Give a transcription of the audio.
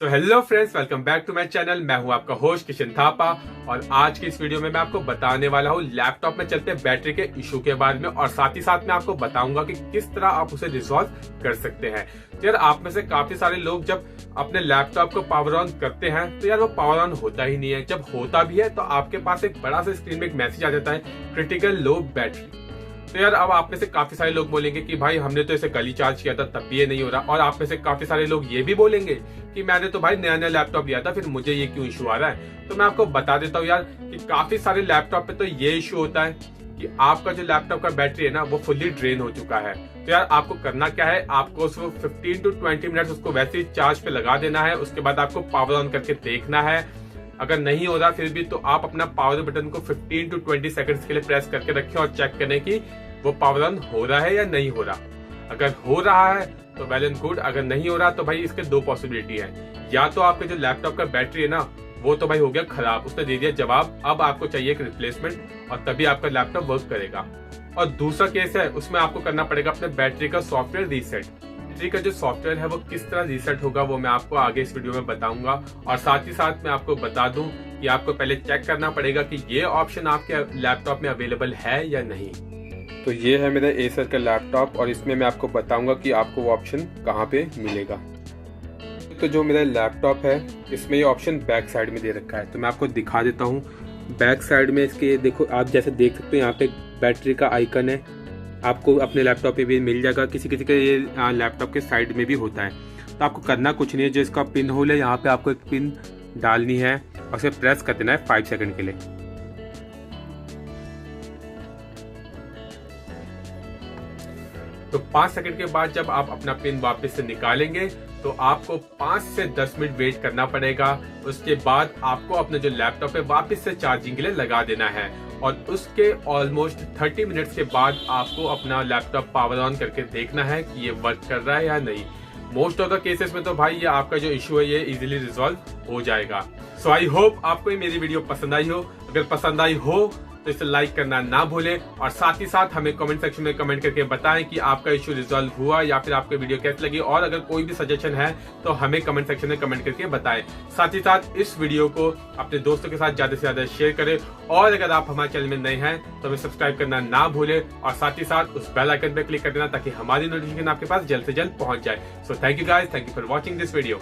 तो hello friends, welcome back to my channel. मैं हूं आपका होस्ट किशन थापा और आज की इस वीडियो में मैं आपको बताने वाला हूं लैपटॉप में चलते बैटरी के इशू के बारे में और साथ ही साथ मैं आपको बताऊंगा कि किस तरह आप उसे रिजॉल्व कर सकते हैं। तो यार, आप में से काफी सारे लोग जब अपने लैपटॉप को पावर ऑन करते हैं तो यार वो पावर ऑन होता ही नहीं है। जब होता भी है तो आपके पास एक बड़ा सा स्क्रीन में एक मैसेज आ जाता है, क्रिटिकल लो बैटरी। तो यार, अब आप में से काफी सारे लोग बोलेंगे कि भाई हमने तो इसे कल ही चार्ज किया था तब भी ये नहीं हो रहा, और आप में से काफी सारे लोग ये भी बोलेंगे कि मैंने तो भाई नया नया लैपटॉप लिया था फिर मुझे ये क्यों इशू आ रहा है। तो मैं आपको बता देता हूँ यार कि काफी सारे लैपटॉप पे तो ये इशू होता है कि आपका जो लैपटॉप का बैटरी है ना वो फुल्ली ड्रेन हो चुका है। तो यार, आपको करना क्या है, आपको उसको 15 to 20 मिनट्स उसको वैसे ही चार्ज पे लगा देना है। उसके बाद आपको पावर ऑन करके देखना है। अगर नहीं हो रहा फिर भी तो आप अपना पावर बटन को 15 to 20 सेकंड्स के लिए प्रेस करके रखें और चेक करें कि वो पावर ऑन हो रहा है या नहीं हो रहा। अगर हो रहा है तो वेल एंड गुड, अगर नहीं हो रहा तो भाई इसके दो पॉसिबिलिटी है। या तो आपके जो लैपटॉप का बैटरी है ना वो तो भाई हो गया खराब, उसने दे दिया जवाब, अब आपको चाहिए एक रिप्लेसमेंट और तभी आपका लैपटॉप वर्क करेगा। और दूसरा केस है, उसमें आपको करना पड़ेगा अपने बैटरी का सॉफ्टवेयर रीसेट। बैटरी का जो सॉफ्टवेयर है वो किस तरह रीसेट होगा वो मैं आपको आगे इस वीडियो में बताऊंगा। और साथ ही साथ मैं आपको बता दूं कि आपको पहले चेक करना पड़ेगा कि ये ऑप्शन आपके लैपटॉप में अवेलेबल है या नहीं। तो ये है मेरा एसर का लैपटॉप और इसमें मैं आपको बताऊंगा कि आपको वो ऑप्शन कहाँ पे मिलेगा। तो जो मेरा लैपटॉप है इसमें ये ऑप्शन बैक साइड में दे रखा है, तो मैं आपको दिखा देता हूँ। बैक साइड में इसके देखो, आप जैसे देख सकते हो यहाँ पे बैटरी का आइकन है, आपको अपने लैपटॉप पे भी मिल जाएगा। किसी किसी के ये लैपटॉप के साइड में भी होता है। तो आपको करना कुछ नहीं है, जो इसका पिन होल है यहाँ पे आपको एक पिन डालनी है और उसे प्रेस कर देना है 5 सेकंड के लिए। तो 5 सेकंड के बाद जब आप अपना पिन वापस से निकालेंगे तो आपको 5 से 10 मिनट वेट करना पड़ेगा। उसके बाद आपको अपने जो लैपटॉप है वापस से चार्जिंग के लिए लगा देना है और उसके ऑलमोस्ट 30 मिनट्स के बाद आपको अपना लैपटॉप पावर ऑन करके देखना है कि ये वर्क कर रहा है या नहीं। मोस्ट ऑफ द केसेस में तो भाई ये आपका जो इशू है ये इजीली रिजॉल्व हो जाएगा। सो आई होप आपको ये मेरी वीडियो पसंद आई हो। अगर पसंद आई हो तो इसे लाइक करना ना भूलें और साथ ही साथ हमें कमेंट सेक्शन में कमेंट करके बताएं कि आपका इशू रिजॉल्व हुआ या फिर आपको वीडियो कैसी लगी। और अगर कोई भी सजेशन है तो हमें कमेंट सेक्शन में कमेंट करके बताएं। साथ ही साथ इस वीडियो को अपने दोस्तों के साथ ज्यादा से ज्यादा शेयर करें और अगर आप हमारे चैनल में नए हैं तो हमें सब्सक्राइब करना ना भूलें और साथ ही साथ उस बेल आइकन पर क्लिक कर देना ताकि हमारी नोटिफिकेशन आपके पास जल्द से जल्द पहुंच जाए। So thank you guys, thank you for watching this video.